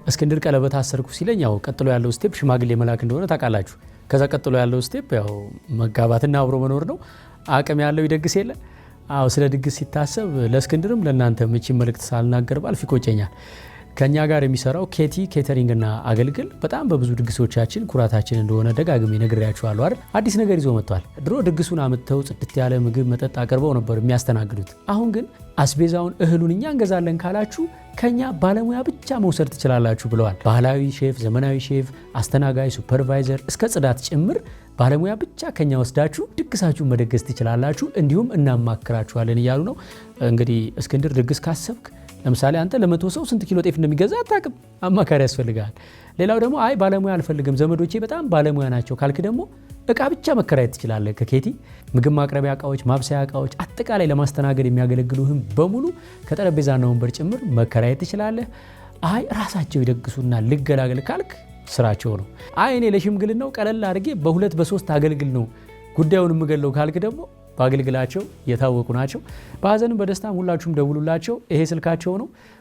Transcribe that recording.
እስክንድር ቀለበት አሰርኩ ሲለኝ ያው ቀጥሎ ያለው ስቴፕ ሽማግሌ መላክ እንደሆነ ታውቃላችሁ። ከዛ ቀጥሎ ያለው ስቴፕ ያው መጋባትና አብሮ መኖር ነው። አቅም ያለው ይደግስ የለ። አዎ ስለ ድግስ ሲታሰብ ለእስክንድርም ለእናንተም እቺ መልእክት ሳልናገር ባልፍ ይቆጨኛል። ከኛ ጋር የሚሰራው ኬቲ ኬተሪንግ እና አገልግል በጣም በብዙ ድግሶቻችን ኩራታችን እንደሆነ ደጋግሜ ነግሬያችኋለሁ አይደል? አዲስ ነገር ይዞ መጥቷል። ድሮ ድግሱን አምጥተው ጽድት ያለ ምግብ መጠጥ አቅርበው ነበር የሚያስተናግዱት። አሁን ግን አስቤዛውን እህሉን እኛ እንገዛለን ካላችሁ ከኛ ባለሙያ ብቻ መውሰድ ትችላላችሁ ብለዋል። ባህላዊ ሼፍ፣ ዘመናዊ ሼፍ፣ አስተናጋጅ፣ ሱፐርቫይዘር እስከ ጽዳት ጭምር ባለሙያ ብቻ ከኛ ወስዳችሁ ድግሳችሁን መደገስ ትችላላችሁ፣ እንዲሁም እናማክራችኋለን እያሉ ነው። እንግዲህ እስክንድር ድግስ ካሰብክ ለምሳሌ አንተ ለ100 ሰው ስንት ኪሎ ጤፍ እንደሚገዛ አታውቅም፣ አማካሪ ያስፈልጋል። ሌላው ደግሞ አይ ባለሙያ አልፈልግም ዘመዶቼ በጣም ባለሙያ ናቸው ካልክ ደግሞ እቃ ብቻ መከራየት ትችላለህ። ከኬቲ ምግብ ማቅረቢያ እቃዎች፣ ማብሰያ እቃዎች፣ አጠቃላይ ለማስተናገድ የሚያገለግሉህም በሙሉ ከጠረጴዛና ወንበር ጭምር መከራየት ትችላለህ። አይ ራሳቸው ይደግሱና ልገላገል ካልክ ስራቸው ነው። አይ እኔ ለሽምግልናው ቀለል አድርጌ በ2 በ3 አገልግል ነው ጉዳዩን የምገለው ካልክ ደግሞ በአገልግላቸው የታወቁ ናቸው። በሀዘንም በደስታም ሁላችሁም ደውሉላቸው። ይሄ ስልካቸው ነው።